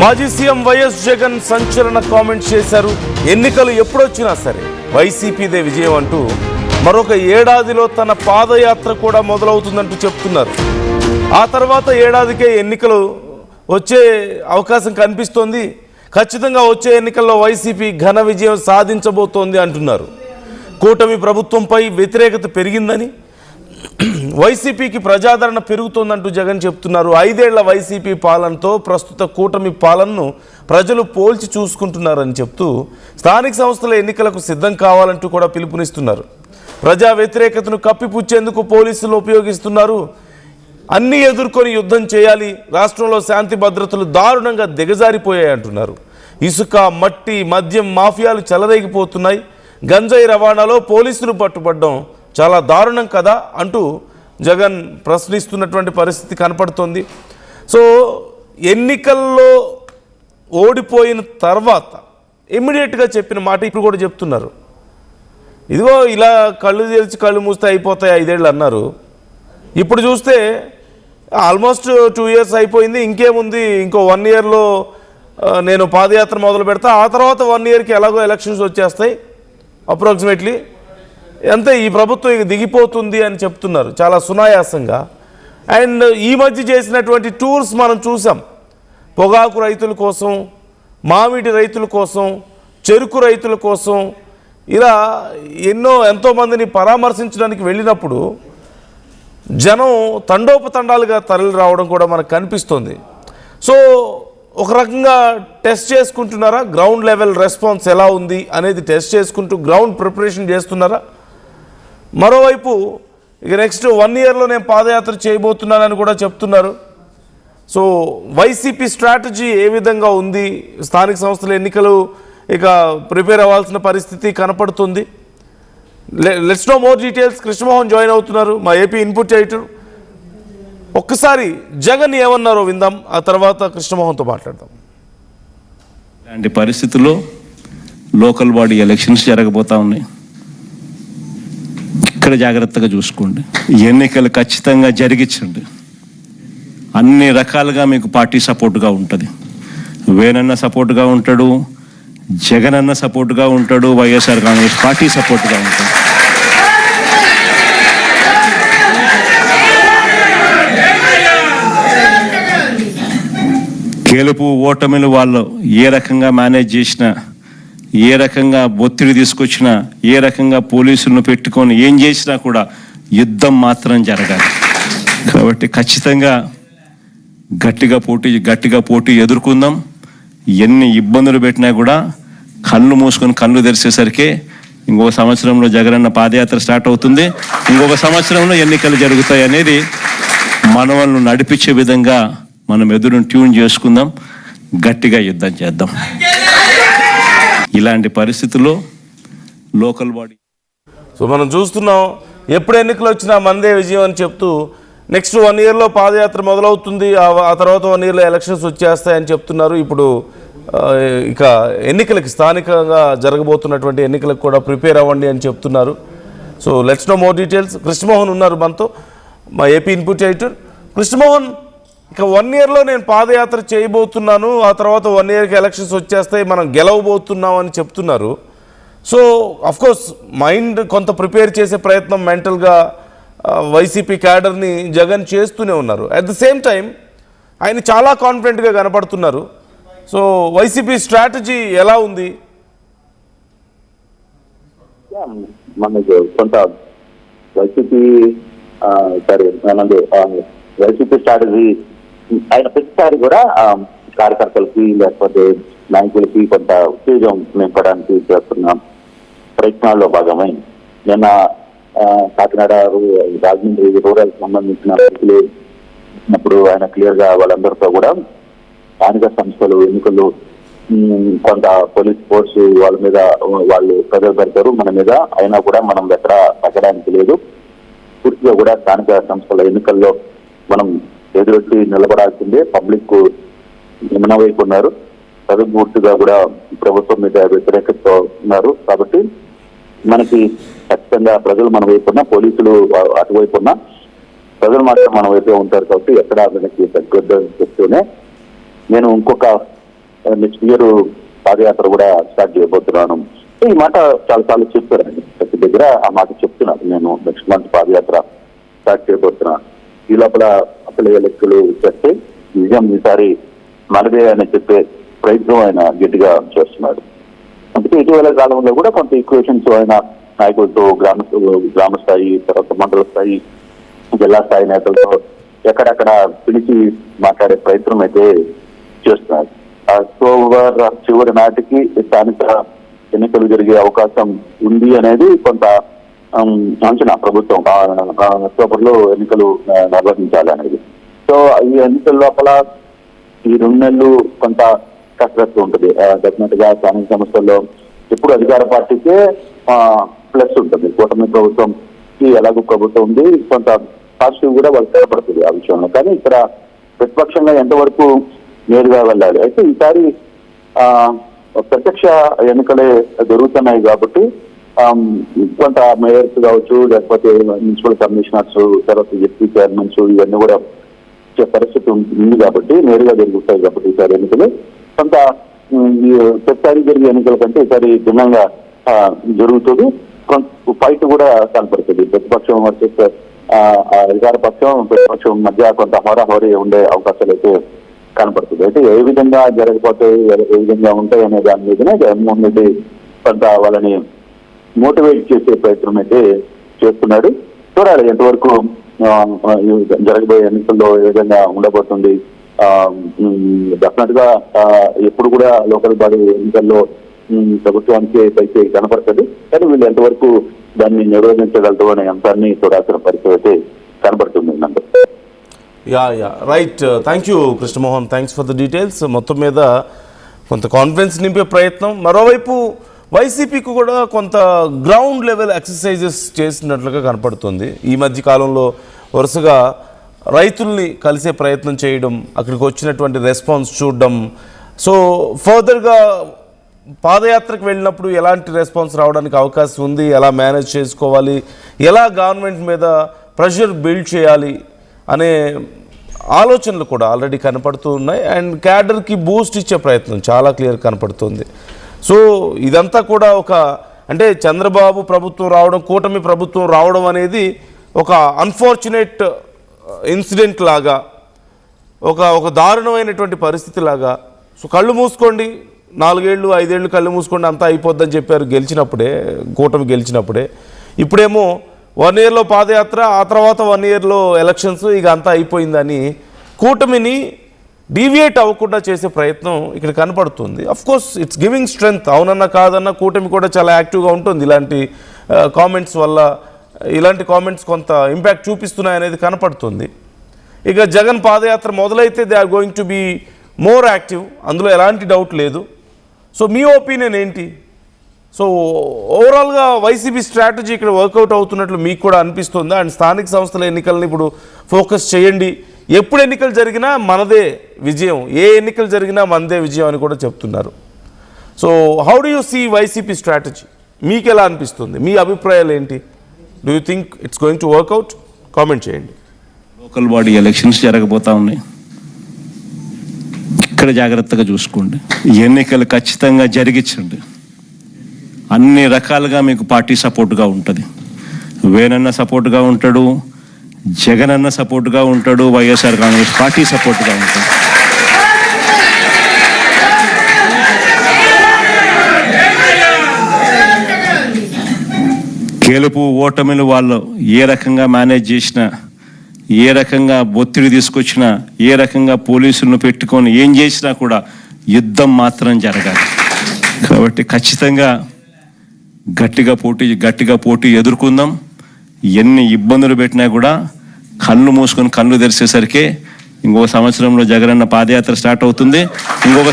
మాజీ CM YS Jagan సంచలన comments చేశారు. ఎన్నికలు ఎప్పుడొచ్చినా సరే వైసీపీదే విజయం అంటూ మరొక ఏడాదిలో తన పాదయాత్ర కూడా మొదలవుతుందంటూ చెప్తున్నారు. ఆ తర్వాత ఏడాదికే ఎన్నికలు వచ్చే అవకాశం కనిపిస్తోంది. ఖచ్చితంగా వచ్చే ఎన్నికల్లో వైసీపీ ఘన విజయం సాధించబోతోంది అంటున్నారు. కూటమి ప్రభుత్వంపై వ్యతిరేకత పెరిగిందని, వైసీపీకి ప్రజాదరణ పెరుగుతోందంటూ జగన్ చెప్తున్నారు. 5 ఏళ్ల వైసీపీ పాలనతో ప్రస్తుత కూటమి పాలనను ప్రజలు పోల్చి చూసుకుంటున్నారని చెప్తూ స్థానిక సంస్థల ఎన్నికలకు సిద్ధం కావాలంటూ కూడా పిలుపునిస్తున్నారు. ప్రజా వ్యతిరేకతను కప్పిపుచ్చేందుకు పోలీసులు ఉపయోగిస్తున్నారు. అన్నీ ఎదుర్కొని యుద్ధం చేయాలి. రాష్ట్రంలో శాంతి భద్రతలు దారుణంగా దిగజారిపోయాయి అంటున్నారు. ఇసుక, మట్టి, మద్యం మాఫియాలు చెలరేగిపోతున్నాయి. గంజాయి రవాణాలో పోలీసులు పట్టుబడ్డం చాలా దారుణం కదా అంటూ జగన్ ప్రశ్నిస్తున్నటువంటి పరిస్థితి కనపడుతోంది. సో ఎన్నికల్లో ఓడిపోయిన తర్వాత ఇమ్మీడియట్గా చెప్పిన మాట ఇప్పుడు కూడా చెప్తున్నారు. ఇదిగో ఇలా కళ్ళు తెరిచి కళ్ళు మూస్తే అయిపోతాయి 5 ఏళ్ళు అన్నారు. ఇప్పుడు చూస్తే ఆల్మోస్ట్ 2 ఇయర్స్ అయిపోయింది. ఇంకేముంది, ఇంకో 1 ఇయర్లో నేను పాదయాత్ర మొదలు పెడతా. ఆ తర్వాత 1 ఇయర్కి ఎలాగో ఎలక్షన్స్ వచ్చేస్తాయి అప్రాక్సిమేట్లీ. అంతే, ఈ ప్రభుత్వం ఇక దిగిపోతుంది అని చెప్తున్నారు చాలా సునాయాసంగా. అండ్ ఈ మధ్య చేసినటువంటి టూర్స్ మనం చూసాం. పొగాకు రైతుల కోసం, మామిడి రైతుల కోసం, చెరుకు రైతుల కోసం, ఇలా ఎంతోమందిని పరామర్శించడానికి వెళ్ళినప్పుడు జనం తండోపతండాలుగా తరలి రావడం కూడా మనకు కనిపిస్తుంది. సో ఒక రకంగా టెస్ట్ చేసుకుంటున్నారా, గ్రౌండ్ లెవెల్ రెస్పాన్స్ ఎలా ఉంది అనేది టెస్ట్ చేసుకుంటూ గ్రౌండ్ ప్రిపరేషన్ చేస్తున్నారా? మరోవైపు ఇక నెక్స్ట్ 1 ఇయర్లో నేను పాదయాత్ర చేయబోతున్నానని కూడా చెప్తున్నారు. సో వైసీపీ స్ట్రాటజీ ఏ విధంగా ఉంది? స్థానిక సంస్థల ఎన్నికలు ఇక ప్రిపేర్ అవ్వాల్సిన పరిస్థితి కనపడుతుంది. Let's know more details. Krishnamohan join అవుతున్నారు, మా ఏపీ ఇన్పుట్ ఎడిటర్. ఒక్కసారి జగన్ ఏమన్నారో విందాం, ఆ తర్వాత కృష్ణమోహన్తో మాట్లాడదాం. ఇలాంటి పరిస్థితుల్లో లోకల్ బాడీ ఎలక్షన్స్ జరగబోతా ఉన్నాయి. ఇక్కడ జాగ్రత్తగా చూసుకోండి. ఎన్నికలు ఖచ్చితంగా జరిగించండి. అన్ని రకాలుగా మీకు పార్టీ సపోర్ట్గా ఉంటుంది. వేనన్న సపోర్ట్గా ఉంటాడు, జగన్ అన్న సపోర్ట్గా ఉంటాడు, వైఎస్ఆర్ కాంగ్రెస్ పార్టీ సపోర్ట్గా ఉంటుంది. గెలుపు ఓటమిలు వాళ్ళు ఏ రకంగా మేనేజ్ చేసినా, ఏ రకంగా ఒత్తిడి తీసుకొచ్చినా, ఏ రకంగా పోలీసులను పెట్టుకొని ఏం చేసినా కూడా యుద్ధం మాత్రం జరగాలి. కాబట్టి ఖచ్చితంగా గట్టిగా పోటీ ఎదుర్కొందాం. ఎన్ని ఇబ్బందులు పెట్టినా కూడా కళ్ళు మూసుకొని కళ్ళు తెరిచేసరికి ఇంకొక సంవత్సరంలో జగనన్న పాదయాత్ర స్టార్ట్ అవుతుంది. ఇంకొక సంవత్సరంలో ఎన్నికలు జరుగుతాయి అనేది మనవలను నడిపించే విధంగా మనం ఎదురును ట్యూన్ చేసుకుందాం, గట్టిగా యుద్ధం చేద్దాం. ఇలాంటి పరిస్థితుల్లో లోకల్ బాడీ. సో మనం చూస్తున్నాం, ఎప్పుడు ఎన్నికలు వచ్చినా మందే విజయం అని చెప్తూ నెక్స్ట్ 1 ఇయర్లో పాదయాత్ర మొదలవుతుంది. ఆ తర్వాత 1 ఇయర్లో ఎలక్షన్స్ వచ్చేస్తాయని చెప్తున్నారు. ఇప్పుడు ఇక ఎన్నికలకి, స్థానికంగా జరగబోతున్నటువంటి ఎన్నికలకు కూడా ప్రిపేర్ అవ్వండి అని చెప్తున్నారు. So let's know more details. Krishnamohan ఉన్నారు మనతో, మా ఏపీ ఇన్పుట్ ఎడిటర్. కృష్ణమోహన్, ఇక 1 ఇయర్లో నేను పాదయాత్ర చేయబోతున్నాను, ఆ తర్వాత 1 ఇయర్కి ఎలక్షన్స్ వచ్చేస్తాయి, మనం గెలవబోతున్నాం అని చెప్తున్నారు. సో అఫ్కోర్స్ మైండ్ కొంత ప్రిపేర్ చేసే ప్రయత్నం మెంటల్గా వైసీపీ క్యాడర్ని జగన్ చేస్తూనే ఉన్నారు. అట్ ద సేమ్ టైం ఆయన చాలా కాన్ఫిడెంట్గా కనపడుతున్నారు. సో వైసీపీ స్ట్రాటజీ ఎలా ఉంది? మనకు కొంత వైసీపీ స్ట్రాటజీ ఆయన ప్రతిసారి కూడా కార్యకర్తలకి లేకపోతే నాయకులకి కొంత ఉత్తేజం నింపడానికి చేస్తున్న ప్రయత్నాల్లో భాగమై నిన్న కాకినాడ రాజమండ్రి రూరల్ సంబంధించిన వ్యక్తులు ఉన్నప్పుడు ఆయన క్లియర్ గా వాళ్ళందరితో కూడా స్థానిక సంస్థలు ఎన్నికలు కొంత పోలీస్ ఫోర్స్ వాళ్ళ మీద వాళ్ళు ప్రజలు పెడతారు మన మీద, అయినా కూడా మనం ఎక్కడ తగ్గడానికి లేదు, పూర్తిగా కూడా స్థానిక సంస్థల ఎన్నికల్లో మనం ఎదురొచ్చి నిలబడాల్సిందే, పబ్లిక్ మన వైపు ఉన్నారు, ప్రజలు పూర్తిగా కూడా ప్రభుత్వం మీద వ్యతిరేకతతో ఉన్నారు. కాబట్టి మనకి ఖచ్చితంగా ప్రజలు మన వైపు ఉన్నా, పోలీసులు అటువైపు ఉన్నా, ప్రజలు మాత్రం మన వైపే ఉంటారు. కాబట్టి ఎక్కడ మనకి తగ్గొద్దని చెప్తూనే నేను ఇంకొక నెక్స్ట్ ఇయర్ పాదయాత్ర కూడా స్టార్ట్ చేయబోతున్నాను. ఈ మాట చాలా చెప్పారండి. ప్రతి దగ్గర ఆ మాట చెప్తున్నారు. నేను నెక్స్ట్ మంత్ పాదయాత్ర స్టార్ట్ చేయబోతున్నాను. ఈ లోపల అసలు లెక్కలు చేస్తే నిజం ఈసారి మనదే అని చెప్పే ప్రయత్నం ఆయన గట్టిగా చేస్తున్నాడు. అందుకే ఇటీవల కాలంలో కూడా కొంత ఈక్వేషన్స్ ఆయన నాయకులతో గ్రామ స్థాయి, తర్వాత మండల స్థాయి, జిల్లా స్థాయి నేతలతో ఎక్కడెక్కడ పిలిచి మాట్లాడే ప్రయత్నం అయితే చేస్తున్నారు. అక్టోబర్ చివరి నాటికి స్థానిక ఎన్నికలు జరిగే అవకాశం ఉంది అనేది కొంత అంచనా ప్రభుత్వం. అక్టోబర్ లో ఎన్నికలు నిర్వహించాలి అనేది. సో ఈ ఎన్నికల లోపల ఈ 2 నెలలు కొంత కసరత్తు ఉంటుంది. డెఫినెట్ గా స్థానిక సంస్థల్లో ఎప్పుడు అధికార పార్టీకే ప్లస్ ఉంటుంది. కూటమి ప్రభుత్వంకి ఎలాగో ప్రభుత్వం ఉంది, కొంత పాజిటివ్ కూడా వాళ్ళకి ఏర్పడుతుంది ఆ విషయంలో. కానీ ఇక్కడ ప్రతిపక్షంగా ఎంతవరకు నేరుగా వెళ్ళాలి. అయితే ఈసారి ప్రత్యక్ష ఎన్నికలే జరుగుతున్నాయి కాబట్టి కొంత మేయర్స్ కావచ్చు, లేకపోతే మున్సిపల్ కమిషనర్స్, తర్వాత జెడ్పీ చైర్మన్స్ ఇవన్నీ కూడా పరిస్థితి ఉంది కాబట్టి నేరుగా జరుగుతాయి కాబట్టి ఈసారి ఎన్నికలు కొంత ప్రతిసారి జరిగే ఎన్నికల కంటే ఈసారి భిన్నంగా జరుగుతుంది. ఫైట్ కూడా కనపడుతుంది. ప్రతిపక్షం వర్సెస్ అధికార పక్షం, ప్రతిపక్షం మధ్య కొంత హోరాహోరీ ఉండే అవకాశాలు అయితే కనపడుతుంది. అయితే ఏ విధంగా జరగకపోతాయి, ఏ విధంగా ఉంటాయి అనే దాని మీదనే జగన్మోహన్ రెడ్డి కొంత వాళ్ళని మోటివేట్ చేసే ప్రయత్నం అయితే చేస్తున్నాడు. చూడాలి ఎంతవరకు జరగబోయే ఎన్నికల్లో ఏ విధంగా ఉండబోతుంది. డెఫినెట్ గా ఎప్పుడు కూడా లోకల్ బాడీ ఎన్నికల్లో ప్రభుత్వానికి పైకి కనపడుతుంది. కానీ వీళ్ళు ఎంతవరకు దాన్ని నిరోధించగలరు అనే అంశాన్ని చూడాల్సిన పరిస్థితి అయితే కనపడుతుంది. Yeah right. Thank you Krishnamohan, thanks for the details. మొత్తం మీద కొంత కాన్ఫిడెన్స్ నింపే ప్రయత్నం. మరోవైపు వైసీపీకి కూడా కొంత గ్రౌండ్ లెవెల్ ఎక్సర్సైజెస్ చేసినట్లుగా కనపడుతుంది. ఈ మధ్య కాలంలో వరుసగా రైతుల్ని కలిసే ప్రయత్నం చేయడం, అక్కడికి వచ్చినటువంటి రెస్పాన్స్ చూడడం. సో ఫర్దర్గా పాదయాత్రకు వెళ్ళినప్పుడు ఎలాంటి రెస్పాన్స్ రావడానికి అవకాశం ఉంది, ఎలా మేనేజ్ చేసుకోవాలి, ఎలా గవర్నమెంట్ మీద ప్రెషర్ బిల్డ్ చేయాలి అనే ఆలోచనలు కూడా ఆల్రెడీ కనపడుతూ ఉన్నాయి. అండ్ క్యాడర్కి బూస్ట్ ఇచ్చే ప్రయత్నం చాలా క్లియర్ కనపడుతుంది. సో ఇదంతా కూడా అంటే చంద్రబాబు ప్రభుత్వం రావడం, కూటమి ప్రభుత్వం రావడం అనేది ఒక అన్ఫార్చునేట్ ఇన్సిడెంట్ లాగా, ఒక దారుణమైనటువంటి పరిస్థితి లాగా. సో కళ్ళు మూసుకోండి, 4 ఏళ్ళు 5 ఏళ్ళు కళ్ళు మూసుకోండి అంతా అయిపోద్దని చెప్పారు గెలిచినప్పుడే, కూటమి గెలిచినప్పుడే. ఇప్పుడేమో 1 ఇయర్లో పాదయాత్ర, ఆ తర్వాత 1 ఇయర్లో ఎలక్షన్స్, ఇక అంతా అయిపోయిందని కూటమిని డీవియేట్ అవ్వకుండా చేసే ప్రయత్నం ఇక్కడ కనపడుతుంది. Of course it's giving strength. అవునన్నా కాదన్నా కూటమి కూడా చాలా యాక్టివ్గా ఉంటుంది. ఇలాంటి కామెంట్స్ వల్ల, ఇలాంటి కామెంట్స్ కొంత ఇంపాక్ట్ చూపిస్తున్నాయనేది కనపడుతుంది. ఇక జగన్ పాదయాత్ర మొదలైతే they are going to be more active, అందులో ఎలాంటి డౌట్ లేదు. సో మీ ఒపీనియన్ ఏంటి? సో ఓవరాల్గా వైసీపీ స్ట్రాటజీ ఇక్కడ వర్కౌట్ అవుతున్నట్లు మీకు కూడా అనిపిస్తుందా? అండ్ స్థానిక సంస్థల ఎన్నికలను ఇప్పుడు ఫోకస్ చేయండి, ఎప్పుడు ఎన్నికలు జరిగినా మనదే విజయం, ఏ ఎన్నికలు జరిగినా మనదే విజయం అని కూడా చెప్తున్నారు. So how do you see YCP strategy? మీకు ఎలా అనిపిస్తుంది? మీ అభిప్రాయాలు ఏంటి? Do you think it's going to work out? Comment చేయండి. లోకల్ బాడీ ఎలక్షన్స్ జరగబోతా ఉన్నాయి. ఇక్కడ జాగ్రత్తగా చూసుకోండి. ఎన్నికలు ఖచ్చితంగా జరిగించండి. అన్ని రకాలుగా మీకు పార్టీ సపోర్ట్గా ఉంటుంది. వేనన్న సపోర్ట్గా ఉంటాడు, జగన్ అన్న సపోర్ట్గా ఉంటాడు, వైఎస్ఆర్ కాంగ్రెస్ పార్టీ సపోర్ట్గా ఉంటుంది. గెలుపు ఓటమిలు వాళ్ళు ఏ రకంగా మేనేజ్ చేసినా, ఏ రకంగా ఒత్తిడి తీసుకొచ్చినా, ఏ రకంగా పోలీసులను పెట్టుకొని ఏం చేసినా కూడా యుద్ధం మాత్రం జరగాలి. కాబట్టి ఖచ్చితంగా గట్టిగా పోటీ ఎదుర్కొందాం. ఎన్ని ఇబ్బందులు పెట్టినా కూడా కళ్ళు మూసుకొని కళ్ళు తెరిచేసరికి ఇంకొక సంవత్సరంలో జగనన్న పాదయాత్ర స్టార్ట్ అవుతుంది. ఇంకొక